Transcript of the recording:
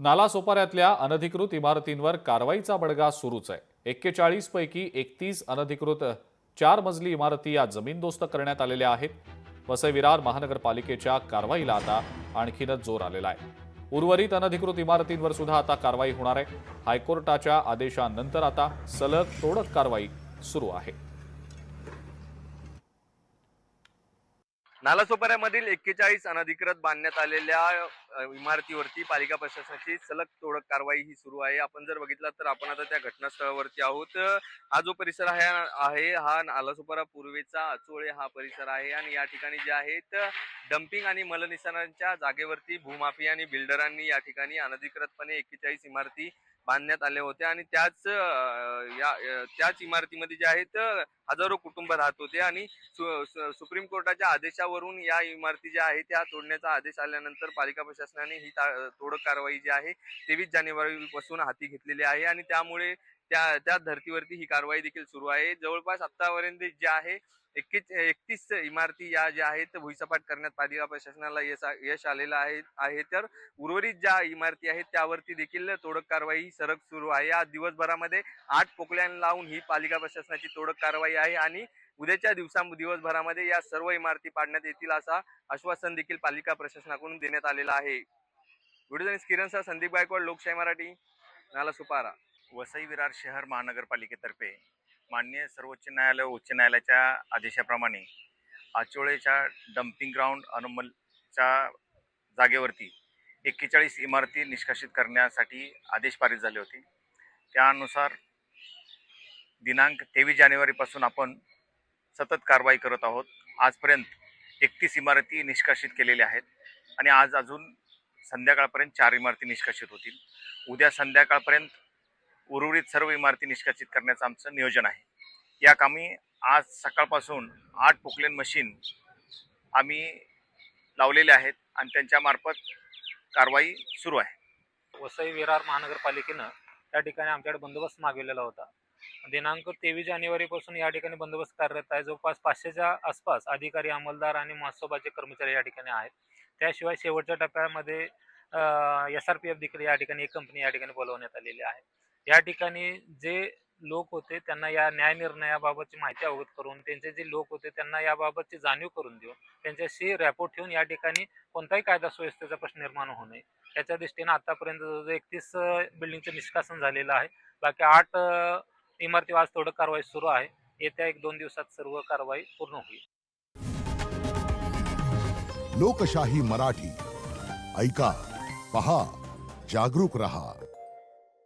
नालासोपाऱ्यातल्या अनधिकृत इमारतींवर कारवाईचा बडगा सुरूच आहे। 41 पैकी 31 अनधिकृत 4 मजली इमारती या जमीनदोस्त करण्यात आलेल्या आहेत। वसई विरार महानगरपालिकेच्या कारवाईला आता आणखीनच जोर आलेला आहे। उर्वरित अनधिकृत इमारतींवर सुद्धा आता कारवाई होणार आहे। हायकोर्टाच्या आदेशानंतर आता सलग तोडक कारवाई सुरू आहे। नालासोपाऱ्यामधील 41 अनधिकृत बांधण्यात आलेल्या इमारतीवरती पालिका प्रशासनाची सलग तोडक कारवाई ही सुरू आहे। आपण जर बघितलं तर आपण आता त्या घटनास्थळावरती आहोत। हा जो परिसर आहे हा नालासोपारा पूर्वेचा अचोळे हा परिसर आहे आणि या ठिकाणी जे आहेत डम्पिंग आणि मलनिस्सारणाच्या जागेवरती भूमाफिया आणि बिल्डरांनी या ठिकाणी अनधिकृतपणे 41 इमारती बांधण्यात आल्या होत्या आणि त्याच इमारतीमध्ये जे आहेत हजारो कुटुंब राहत होते आणि सुप्रीम कोर्टाच्या आदेशावरून या इमारती ज्या आहेत त्या तोडण्याचा आदेश आल्यानंतर पालिका प्रशासनाने ही तोडक कारवाई जी आहे 23 जानेवारी पासून हाती घेतलेली आहे आणि त्यामुळे त्या धर्तीवरती ही कारवाई देखील सुरू आहे। जवळपास आतापर्यंत जे आहे 31 इमारती या ज्या आहेत भुईसपाट करण्यात पालिका प्रशासनाला यश आलेलं आहे तर उर्वरित ज्या इमारती आहेत त्यावरती देखील तोडक कारवाई सरक सुरू आहे। आज दिवसभरामध्ये 8 पोकल्यां लावून ही पालिका प्रशासनाची तोडक कारवाई आहे आणि उद्याच्या दिवसभरामध्ये या सर्व इमारती पाडण्यात येतील असा आश्वासन देखील पालिका प्रशासनाकडून देण्यात आलेला आहे। व्हिडिओ जर्नलिस्ट किरण सह संदीप गायकवाड, लोकशाही मराठी, नालासोपारा। वसई विरार शहर महानगरपालिकेतर्फे माननीय सर्वोच्च न्यायालय उच्च न्यायालयाच्या आदेशाप्रमाणे आचोळेच्या डम्पिंग ग्राउंड अनुमलच्या जागेवरती 41 इमारती निष्कासित करण्यासाठी आदेश पारित झाले होते। त्यानुसार दिनांक 23 जानेवारीपासून आपण सतत कारवाई करत आहोत। आजपर्यंत 31 इमारती निष्कासित केलेल्या आहेत आणि आज अजून संध्याकाळपर्यंत 4 इमारती निष्कासित होतील। उद्या संध्याकाळपर्यंत उर्वरित सर्व इमारती निष्कासित करण्याचं आमचं नियोजन आहे। या कामी आज सकाळपासून 8 पोकलेन मशीन आम्ही लावलेले आहेत आणि त्यांच्या मार्फत कारवाई सुरू आहे। वसई विरार महानगरपालिकेनं त्या ठिकाणी आमच्याकडे बंदोबस्त मागवलेला होता। दिनांक 23 जानेवारीपासून या ठिकाणी बंदोबस्त कार्यरत आहे। जवळपास 500च्या आसपास अधिकारी, अंमलदार आणि महोत्सवाचे कर्मचारी या ठिकाणी आहेत। त्याशिवाय शेवटच्या टप्प्यामध्ये SRPF देखील या ठिकाणी एक कंपनी या ठिकाणी बोलवण्यात आलेली आहे। या ठिकाणी जे लोक होते त्यांना या न्याय निर्णयाबाबतची माहिती अवगत करून, त्यांचे जे लोक होते त्यांना याबाबतची जाणीव करून देऊन, त्यांच्याशी रॅपोर्ट ठेवून या ठिकाणी कोणताही कायदा सुव्यवस्थेचा प्रश्न निर्माण होऊ नये याच्या दृष्टीने आतापर्यंत 31 बिल्डिंगचं निष्कासन झालेलं आहे। बाकी 8 इमारती आज तोडक कारवाई सुरू आहे। येत्या 1-2 दिवसात सर्व कारवाई पूर्ण होईल। लोकशाही मराठी ऐका, पहा, जागरूक रहा।